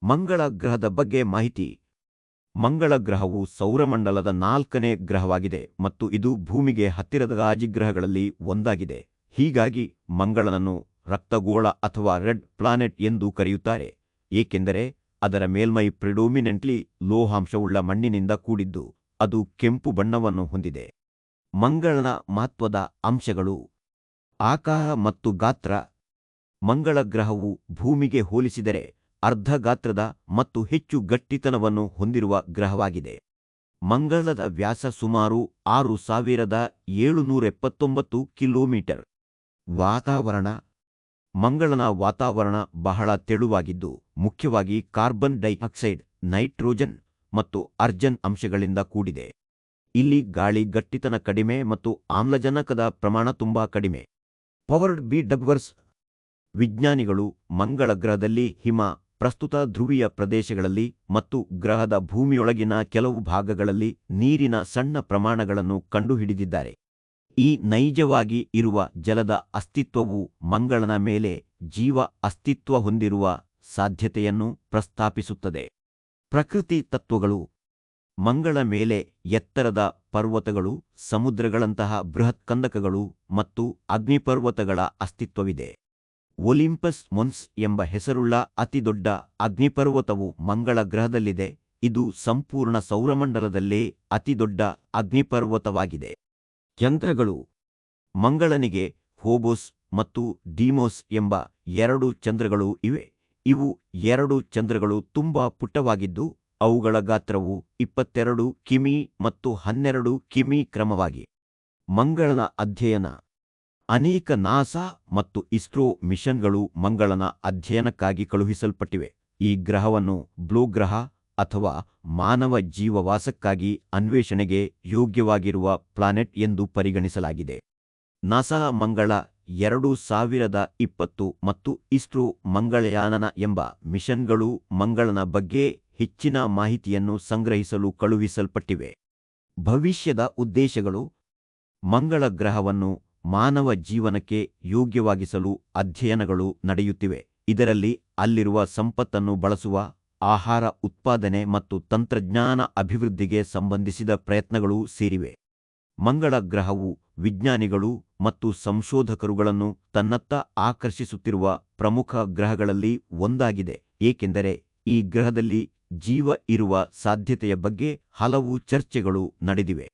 ಮಂಗಳ ಗ್ರಹದ ಬಗ್ಗೆ ಮಾಹಿತಿ. ಮಂಗಳ ಗ್ರಹವು ಸೌರಮಂಡಲದ 4ನೇ ಗ್ರಹವಾಗಿದೆ ಮತ್ತು ಇದು ಭೂಮಿಗೆ ಹತ್ತಿರದ ರಾಜಿಗ್ರಹಗಳಲ್ಲಿ ಒಂದಾಗಿದೆ. ಹೀಗಾಗಿ ಮಂಗಳನನ್ನು ರಕ್ತಗೋಳ ಅಥವಾ ರೆಡ್ ಪ್ಲಾನೆಟ್ ಎಂದು ಕರೆಯುತ್ತಾರೆ, ಏಕೆಂದರೆ ಅದರ ಮೇಲ್ಮೈ ಪ್ರಿಡೋಮಿನೆಂಟ್ಲಿ ಲೋಹಾಂಶವುಳ್ಳ ಮಣ್ಣಿನಿಂದ ಕೂಡಿದ್ದು ಅದು ಕೆಂಪು ಬಣ್ಣವನ್ನು ಹೊಂದಿದೆ. ಮಂಗಳನ ಮಹತ್ವದ ಅಂಶಗಳು. ಆಕಾರ ಮತ್ತು ಗಾತ್ರ. ಮಂಗಳ ಗ್ರಹವು ಭೂಮಿಗೆ ಹೋಲಿಸಿದರೆ ಅರ್ಧ ಗಾತ್ರದ ಮತ್ತು ಹೆಚ್ಚು ಗಟ್ಟಿತನವನ್ನು ಹೊಂದಿರುವ ಗ್ರಹವಾಗಿದೆ. ಮಂಗಳದ ವ್ಯಾಸ ಸುಮಾರು 6779 ಕಿಲೋಮೀಟರ್. ವಾತಾವರಣ. ಮಂಗಳನ ವಾತಾವರಣ ಬಹಳ ತೆಳುವಾಗಿದ್ದು, ಮುಖ್ಯವಾಗಿ ಕಾರ್ಬನ್ ಡೈಆಕ್ಸೈಡ್, ನೈಟ್ರೋಜನ್ ಮತ್ತು ಅರ್ಜನ್ ಅಂಶಗಳಿಂದ ಕೂಡಿದೆ. ಇಲ್ಲಿ ಗಾಳಿ ಗಟ್ಟಿತನ ಕಡಿಮೆ ಮತ್ತು ಆಮ್ಲಜನಕದ ಪ್ರಮಾಣ ತುಂಬಾ ಕಡಿಮೆ. ಪವರ್ಡ್ ಬಿ ಡಬ್ವರ್ಸ್. ವಿಜ್ಞಾನಿಗಳು ಮಂಗಳ ಗ್ರಹದಲ್ಲಿ ಹಿಮ, ಪ್ರಸ್ತುತ ಧ್ರುವೀಯ ಪ್ರದೇಶಗಳಲ್ಲಿ ಮತ್ತು ಗ್ರಹದ ಭೂಮಿಯೊಳಗಿನ ಕೆಲವು ಭಾಗಗಳಲ್ಲಿ ನೀರಿನ ಸಣ್ಣ ಪ್ರಮಾಣಗಳನ್ನು ಕಂಡುಹಿಡಿದಿದ್ದಾರೆ. ಈ ನೈಜವಾಗಿ ಇರುವ ಜಲದ ಅಸ್ತಿತ್ವವು ಮಂಗಳನ ಮೇಲೆ ಜೀವ ಅಸ್ತಿತ್ವ ಹೊಂದಿರುವ ಸಾಧ್ಯತೆಯನ್ನು ಪ್ರಸ್ತಾಪಿಸುತ್ತದೆ. ಪ್ರಕೃತಿ ತತ್ವಗಳು. ಮಂಗಳ ಮೇಲೆ ಎತ್ತರದ ಪರ್ವತಗಳು, ಸಮುದ್ರಗಳಂತಹ ಬೃಹತ್ ಕಂದಕಗಳು ಮತ್ತು ಅಗ್ನಿಪರ್ವತಗಳ ಅಸ್ತಿತ್ವವಿದೆ. ಒಲಿಂಪಸ್ ಮೊನ್ಸ್ ಎಂಬ ಹೆಸರುಳ್ಳ ಅತಿದೊಡ್ಡ ಅಗ್ನಿಪರ್ವತವು ಮಂಗಳ ಗ್ರಹದಲ್ಲಿದೆ. ಇದು ಸಂಪೂರ್ಣ ಸೌರಮಂಡಲದಲ್ಲೇ ಅತಿದೊಡ್ಡ ಅಗ್ನಿಪರ್ವತವಾಗಿದೆ. ಯಂತ್ರಗಳು. ಮಂಗಳನಿಗೆ ಫೋಬೋಸ್ ಮತ್ತು ಡೀಮೋಸ್ ಎಂಬ 2 ಚಂದ್ರಗಳು ಇವೆ. ಇವು 2 ಚಂದ್ರಗಳು ತುಂಬಾ ಪುಟ್ಟವಾಗಿದ್ದು, ಅವುಗಳ ಗಾತ್ರವು 22 ಕಿಮಿ ಮತ್ತು 12 ಕಿಮಿ ಕ್ರಮವಾಗಿ. ಮಂಗಳನ ಅಧ್ಯಯನ. ಅನೇಕ ನಾಸಾ ಮತ್ತು ಇಸ್ರೋ ಮಿಷನ್ಗಳು ಮಂಗಳನ ಅಧ್ಯಯನಕ್ಕಾಗಿ ಕಳುಹಿಸಲ್ಪಟ್ಟಿವೆ. ಈ ಗ್ರಹವನ್ನು ಬ್ಲೂ ಗ್ರಹ ಅಥವಾ ಮಾನವ ಜೀವವಾಸಕ್ಕಾಗಿ ಅನ್ವೇಷಣೆಗೆ ಯೋಗ್ಯವಾಗಿರುವ ಪ್ಲಾನೆಟ್ ಎಂದು ಪರಿಗಣಿಸಲಾಗಿದೆ. ನಾಸಾ ಮಂಗಳ 2020 ಮತ್ತು ಇಸ್ರೋ ಮಂಗಳಯಾನ ಎಂಬ ಮಿಷನ್ಗಳು ಮಂಗಳನ ಬಗ್ಗೆ ಹೆಚ್ಚಿನ ಮಾಹಿತಿಯನ್ನು ಸಂಗ್ರಹಿಸಲು ಕಳುಹಿಸಲ್ಪಟ್ಟಿವೆ. ಭವಿಷ್ಯದ ಉದ್ದೇಶಗಳು. ಮಂಗಳ ಗ್ರಹವನ್ನು ಮಾನವ ಜೀವನಕ್ಕೆ ಯೋಗ್ಯವಾಗಿಸಲು ಅಧ್ಯಯನಗಳು ನಡೆಯುತ್ತಿವೆ. ಇದರಲ್ಲಿ ಅಲ್ಲಿರುವ ಸಂಪತ್ತನ್ನು ಬಳಸುವ, ಆಹಾರ ಉತ್ಪಾದನೆ ಮತ್ತು ತಂತ್ರಜ್ಞಾನ ಅಭಿವೃದ್ಧಿಗೆ ಸಂಬಂಧಿಸಿದ ಪ್ರಯತ್ನಗಳೂ ಸೇರಿವೆ. ಮಂಗಳ ಗ್ರಹವು ವಿಜ್ಞಾನಿಗಳು ಮತ್ತು ಸಂಶೋಧಕರುಗಳನ್ನು ತನ್ನತ್ತ ಆಕರ್ಷಿಸುತ್ತಿರುವ ಪ್ರಮುಖ ಗ್ರಹಗಳಲ್ಲಿ ಒಂದಾಗಿದೆ, ಏಕೆಂದರೆ ಈ ಗ್ರಹದಲ್ಲಿ ಜೀವ ಇರುವ ಸಾಧ್ಯತೆಯ ಬಗ್ಗೆ ಹಲವು ಚರ್ಚೆಗಳು ನಡೆದಿವೆ.